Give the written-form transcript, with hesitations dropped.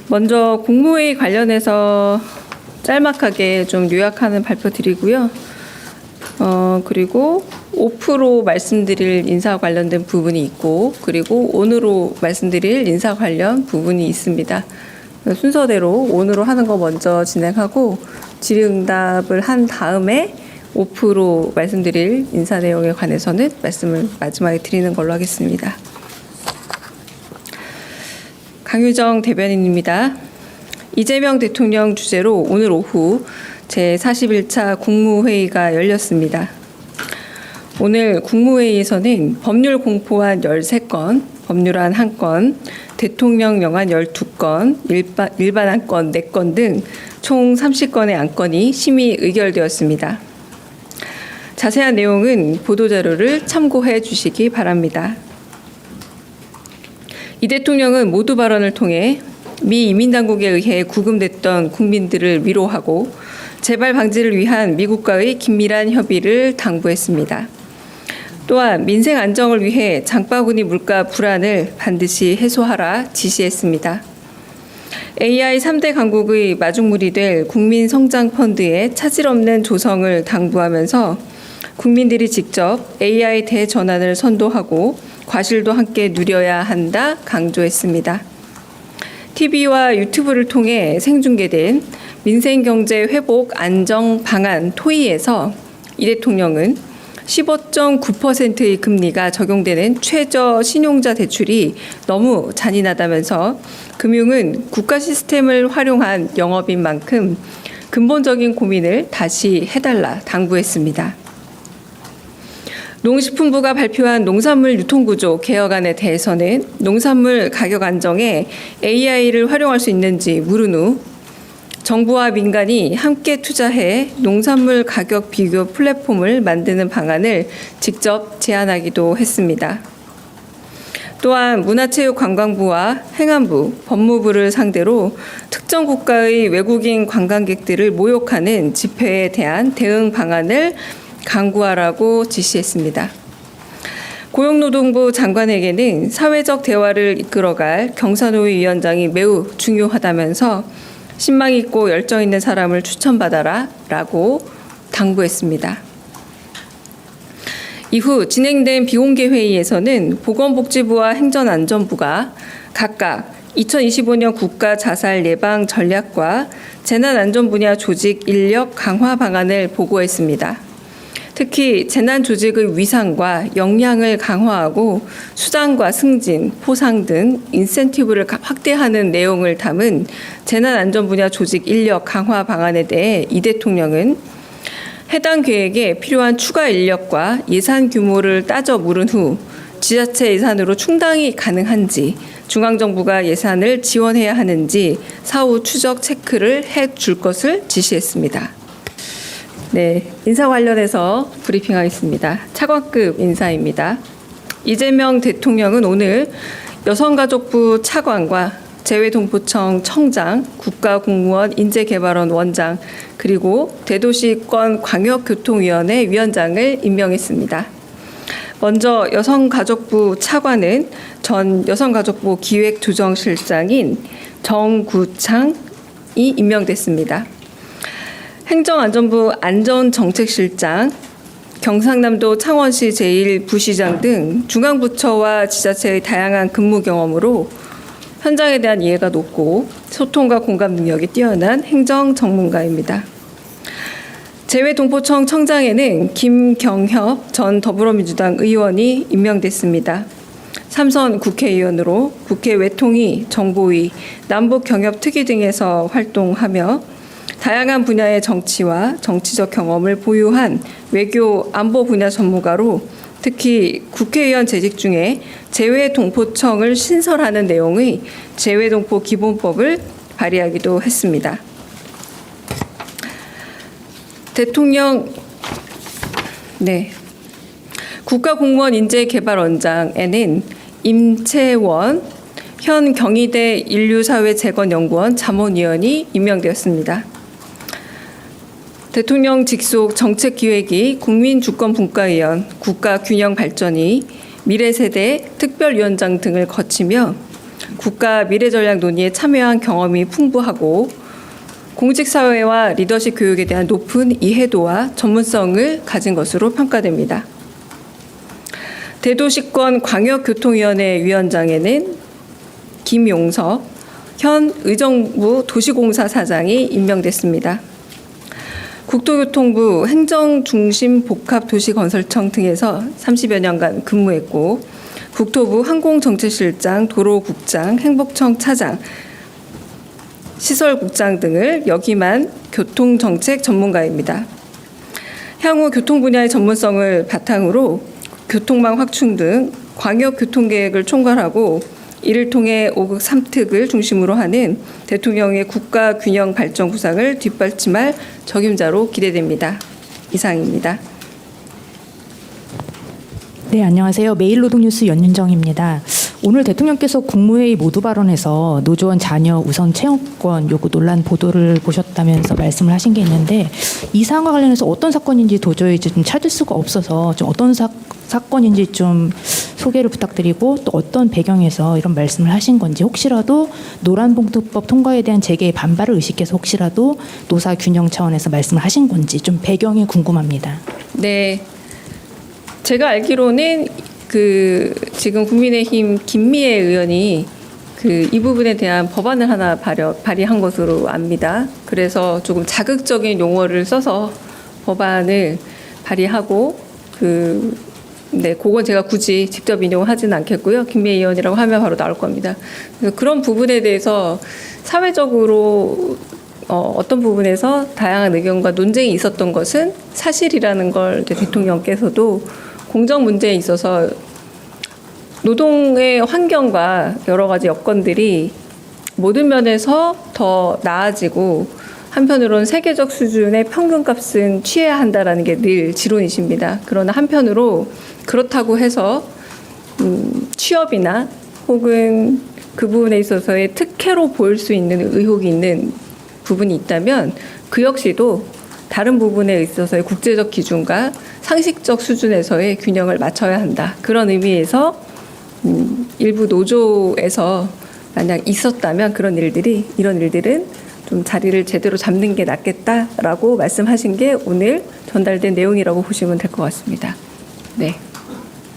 먼저 국무회의 관련해서 짤막하게 좀 요약하는 발표 드리고요. 그리고 오프로 말씀드릴 인사 관련된 부분이 있고, 그리고 온으로 말씀드릴 인사 관련 부분이 있습니다. 순서대로 온으로 하는 거 먼저 진행하고 질의응답을 한 다음에 오프로 말씀드릴 인사 내용에 관해서는 말씀을 마지막에 드리는 걸로 하겠습니다. 강유정 대변인입니다. 이재명 대통령 주재로 오늘 오후 제41차 국무회의가 열렸습니다. 오늘 국무회의에서는 법률 공포안 13건, 법률안 1건, 대통령 명안 12건, 일반 안건 4건 등 총 30건의 안건이 심의 의결되었습니다. 자세한 내용은 보도자료를 참고해 주시기 바랍니다. 이 대통령은 모두 발언을 통해 미 이민당국에 의해 구금됐던 국민들을 위로하고 재발 방지를 위한 미국과의 긴밀한 협의를 당부했습니다. 또한 민생 안정을 위해 장바구니 물가 불안을 반드시 해소하라 지시했습니다. AI 3대 강국의 마중물이 될 국민성장펀드의 차질 없는 조성을 당부하면서 국민들이 직접 AI 대전환을 선도하고 과실도 함께 누려야 한다 강조했습니다. TV와 유튜브를 통해 생중계된 민생경제회복 안정방안 토의에서 이 대통령은 15.9%의 금리가 적용되는 최저 신용자 대출이 너무 잔인하다면서 금융은 국가 시스템을 활용한 영업인 만큼 근본적인 고민을 다시 해달라 당부했습니다. 농식품부가 발표한 농산물 유통구조 개혁안에 대해서는 농산물 가격 안정에 AI를 활용할 수 있는지 물은 후 정부와 민간이 함께 투자해 농산물 가격 비교 플랫폼을 만드는 방안을 직접 제안하기도 했습니다. 또한 문화체육관광부와 행안부, 법무부를 상대로 특정 국가의 외국인 관광객들을 모욕하는 집회에 대한 대응 방안을 강구하라고 지시했습니다. 고용노동부 장관에게는 사회적 대화를 이끌어갈 경사노위 위원장이 매우 중요하다면서 신망 있고 열정 있는 사람을 추천받아라 라고 당부했습니다. 이후 진행된 비공개 회의에서는 보건복지부와 행정안전부가 각각 2025년 국가 자살 예방 전략과 재난안전 분야 조직 인력 강화 방안을 보고했습니다. 특히 재난조직의 위상과 역량을 강화하고 수당과 승진, 포상 등 인센티브를 확대하는 내용을 담은 재난안전 분야 조직 인력 강화 방안에 대해 이 대통령은 해당 계획에 필요한 추가 인력과 예산 규모를 따져 물은 후 지자체 예산으로 충당이 가능한지, 중앙정부가 예산을 지원해야 하는지 사후 추적 체크를 해줄 것을 지시했습니다. 네, 인사 관련해서 브리핑하겠습니다. 차관급 인사입니다. 이재명 대통령은 오늘 여성가족부 차관과 재외동포청 청장, 국가공무원 인재개발원 원장, 그리고 대도시권 광역교통위원회 위원장을 임명했습니다. 먼저 여성가족부 차관은 전 여성가족부 기획조정실장인 정구창이 임명됐습니다. 행정안전부 안전정책실장, 경상남도 창원시 제1부시장 등 중앙부처와 지자체의 다양한 근무 경험으로 현장에 대한 이해가 높고 소통과 공감 능력이 뛰어난 행정 전문가입니다. 재외동포청 청장에는 김경협 전 더불어민주당 의원이 임명됐습니다. 3선 국회의원으로 국회 외통위, 정보위, 남북경협특위 등에서 활동하며 다양한 분야의 정치와 정치적 경험을 보유한 외교 안보 분야 전문가로 특히 국회의원 재직 중에 재외동포청을 신설하는 내용의 재외동포 기본법을 발의하기도 했습니다. 대통령 국가공무원 인재개발원장에는 임채원 현 경희대 인류사회재건연구원 자문위원이 임명되었습니다. 대통령 직속 정책기획위 국민주권분과위원, 국가균형발전위, 미래세대 특별위원장 등을 거치며 국가 미래전략 논의에 참여한 경험이 풍부하고 공직사회와 리더십 교육에 대한 높은 이해도와 전문성을 가진 것으로 평가됩니다. 대도시권 광역교통위원회 위원장에는 김용석 현 의정부 도시공사 사장이 임명됐습니다. 국토교통부 행정중심복합도시건설청 등에서 30여 년간 근무했고 국토부 항공정책실장, 도로국장, 행복청 차장, 시설국장 등을 역임한 교통정책 전문가입니다. 향후 교통 분야의 전문성을 바탕으로 교통망 확충 등 광역교통계획을 총괄하고 이를 통해 5극 3특을 중심으로 하는 대통령의 국가균형 발전 구상을 뒷받침할 적임자로 기대됩니다. 이상입니다. 네, 안녕하세요. 매일노동뉴스 연윤정입니다. 오늘 대통령께서 국무회의 모두 발언에서 노조원 자녀 우선 채용권 요구 논란 보도를 보셨다면서 말씀을 하신 게 있는데 이 사안과 관련해서 어떤 사건인지 도저히 좀 찾을 수가 없어서 좀 어떤 사건인지 좀 소개를 부탁드리고 또 어떤 배경에서 이런 말씀을 하신 건지 혹시라도 노란봉투법 통과에 대한 재계의 반발을 의식해서 혹시라도 노사 균형 차원에서 말씀을 하신 건지 좀 배경이 궁금합니다. 네, 제가 알기로는 지금 국민의힘 김미애 의원이 이 부분에 대한 법안을 하나 발의한 것으로 압니다. 그래서 조금 자극적인 용어를 써서 법안을 발의하고 그건 제가 굳이 직접 인용하지는 않겠고요. 김미애 의원이라고 하면 바로 나올 겁니다. 그래서 그런 부분에 대해서 사회적으로 어떤 부분에서 다양한 의견과 논쟁이 있었던 것은 사실이라는 걸 대통령께서도 공정 문제에 있어서 노동의 환경과 여러 가지 여건들이 모든 면에서 더 나아지고 한편으로는 세계적 수준의 평균값은 취해야 한다라는 게 늘 지론이십니다. 그러나 한편으로 그렇다고 해서 취업이나 혹은 그 부분에 있어서의 특혜로 보일 수 있는 의혹이 있는 부분이 있다면 그 역시도 다른 부분에 있어서의 국제적 기준과 상식적 수준에서의 균형을 맞춰야 한다. 그런 의미에서 일부 노조에서 만약 있었다면 이런 일들은 좀 자리를 제대로 잡는 게 낫겠다라고 말씀하신 게 오늘 전달된 내용이라고 보시면 될 것 같습니다. 네.